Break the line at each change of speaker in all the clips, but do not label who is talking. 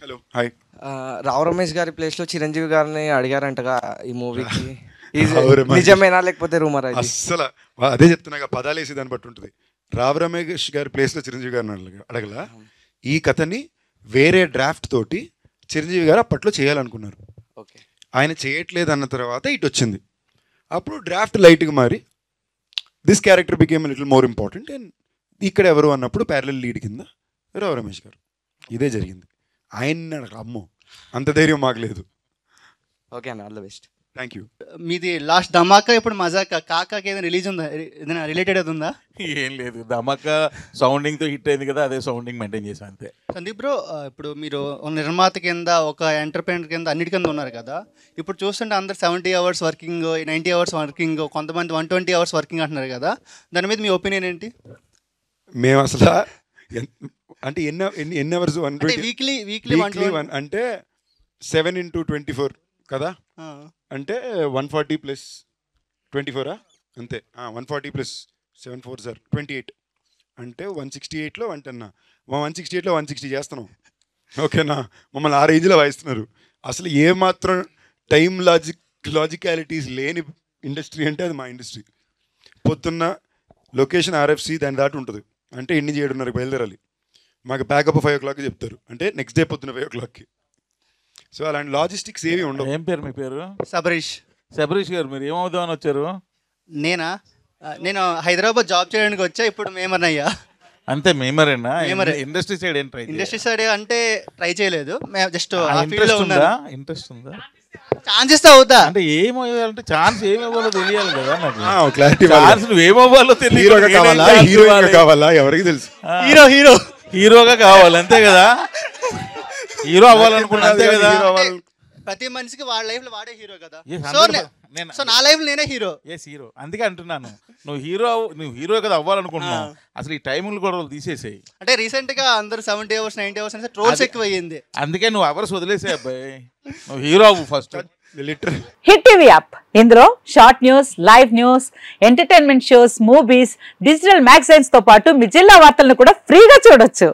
Hello hi.
Rao Ramesh గారి place లో చిరంజీవి గారిని అడిగారంటగా ఈ మూవీకి. నిజమేనా లేకపోతే రూమర్?
అస్సలు అదే చెప్తున్నా, పదాలు వేసి దాన్ని బట్టి ఉంటుంది. రావు రమేష్ గారి ప్లేస్ లో చిరంజీవి గారిని అడగల. ఈ కథని వేరే డ్రాఫ్ట్ తోటి చిరంజీవి గారు అప్పట్లో చేయాలనుకున్నారు. ఆయన చేయట్లేదు అన్న తర్వాత ఇటు వచ్చింది. అప్పుడు డ్రాఫ్ట్ లైట్గా మారి this character became little more important and ఇక్కడ ఎవరు అన్నప్పుడు ప్యారలల్ లీడ్ కింద రావు రమేష్ గారు. ఇదే జరిగింది. ఆయన అమ్మో అంత ధైర్యం మాకు లేదు.
ఓకే అన్న, all the best.
Thank you.
మీది లాస్ట్ ధమాకా, ఇప్పుడు మజాకా, కాకాకి ఏదైనా రిలీజ్ ఉందా? ఏదైనా రిలేటెడ్ అది ఉందా?
ఏం లేదు, ధమాకా సౌండింగ్తో హిట్ అయింది కదా, అదే సౌండింగ్ మెయింటైన్ చేసాం అంతే.
సందీప్ బ్రో, ఇప్పుడు మీరు నిర్మాత కింద, ఒక ఎంటర్ప్రైనర్ కింద, అన్నిటి కింద ఉన్నారు కదా. ఇప్పుడు చూస్తుంటే అందరు 70 hours వర్కింగ్, 90 hours వర్కింగ్, కొంతమంది 120 hours వర్కింగ్ అంటున్నారు కదా. దాని మీద మీ ఒపీనియన్ ఏంటి?
మేము అసలు అంటే ఎన్ని అవర్స్?
వీక్లీ
అంటే 7 into 24 కదా, అంటే 140 + 24 అంతే. 140 + 7 4 సార్ 28 అంటే 168లో 168లో 160 చేస్తున్నాం. ఓకేనా? మమ్మల్ని ఆ రేంజ్లో వాయిస్తున్నారు. అసలు ఏమాత్రం టైం లాజికాలిటీస్ లేని ఇండస్ట్రీ అంటే అది మా ఇండస్ట్రీ. పొద్దున్న లొకేషన్ RFC దాని దాటి ఉంటుంది. అంటే ఎన్ని 7:30 బయలుదేరాలి. మాకు బ్యాకప్ 5 o'clock చెప్తారు. అంటే నెక్స్ట్ డే పొద్దున్న 5 o'clockకి. సో అలాంటి లాజిస్టిక్స్ ఏవి ఉండవు.
ఏం పేరు మీ పేరు?
శబరీష్
గారు. మీరు ఏమవుదామని వచ్చారు?
నేను హైదరాబాద్ జాబ్ చేయడానికి వచ్చా. ఇప్పుడు మేమర్ అయ్యా.
అంతే, మేమరేనా? ఇండస్ట్రీ సైడ్ ఏం ట్రై?
ఇండస్ట్రీ సైడ్ అంటే ట్రై చేయలేదు. జస్ట్
ఇంట్రెస్ట్ ఉందా?
ఛాన్స్ ఇస్తే అవుతా.
అంటే ఏమవ్వాలంటే ఛాన్స్ ఏమవ్వాలో తెలియాలి కదా నాకు.
క్లారిటీ.
నువ్వు ఏమవ్వాలో
తెలియదు కావాలా? ఎవరికి తెలుసు?
హీరోగా కావాలి అంతే కదా. హీరో అవ్వాలనుకున్నా అంతే కదా.
ప్రతి మనిషికి వాళ్ళ లైఫ్ లో వాడే హీరో కదా. సో నా లైఫ్ నేనే హీరో.
హీరో. అందుకే అంటున్నాను, నువ్వు హీరో కదా అవ్వాలనుకుంటున్నావు. అసలు ఈ టైమింగ్ కూడా తీసేసాయి.
అంటే రీసెంట్ గా అందరు 70 hours 90 hours అంటే ట్రోల్స్ ఎక్కువ అయ్యింది.
అందుకే నువ్వు అవర్స్ వదిలేసే అబ్బాయి, నువ్వు హీరో అవ్వు ఫస్ట్.
హిట్ టీవీ యాప్, ఇందులో short news, live news, entertainment shows, movies, digital magazines తో పాటు మీ జిల్లా వార్తలను కూడా ఫ్రీగా చూడొచ్చు.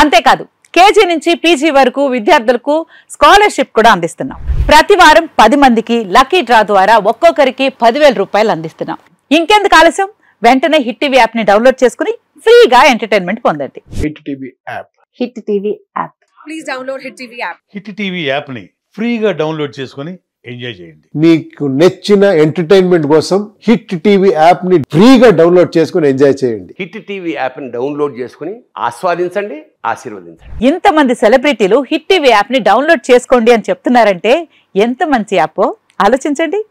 అంతేకాదు, KG నుంచి PG వరకు విద్యార్థులకు స్కాలర్షిప్ కూడా అందిస్తున్నాం. ప్రతి వారం 10 మందికి లక్కీ డ్రా ద్వారా ఒక్కొక్కరికి 10,000 రూపాయలు అందిస్తున్నాం. ఇంకెందుకు ఆలస్యం? వెంటనే హిట్ టీవీ యాప్ ని డౌన్లోడ్ చేసుకుని ఫ్రీగా ఎంటర్టైన్మెంట్ పొందండి.
Hit TV app.
Hit TV app.
Please download hit TV app.
Hit TV app ని ఫ్రీగా డౌన్లోడ్ చేసుకుని ఎంజాయ్ చేయండి.
మీకు నచ్చిన ఎంటర్టైన్మెంట్ కోసం హిట్ టీవీ యాప్ ని ఫ్రీగా డౌన్లోడ్ చేసుకుని ఎంజాయ్ చేయండి.
హిట్ టీవీ యాప్ ని డౌన్లోడ్ చేసుకుని ఆస్వాదించండి, ఆశీర్వదించండి.
ఇంతమంది సెలబ్రిటీలు హిట్ టీవీ యాప్ ని డౌన్లోడ్ చేసుకోండి అని చెప్తున్నారంటే ఎంత మంచి యాప్ ఆలోచించండి.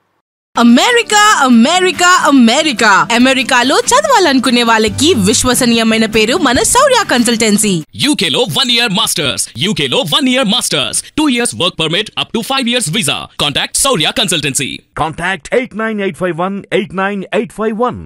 అమెరికా అమెరికా అమెరికా అమెరికాలో చదవాలనుకునే వాళ్ళకి విశ్వసనీయమైన పేరు మన శౌర్య కన్సల్టెన్సీ.
UK లో 1 year masters, UK లో 1 year masters, 2 years work permit up to 5 years visa. Contact Shaurya Consultancy.
Contact 89851 89851.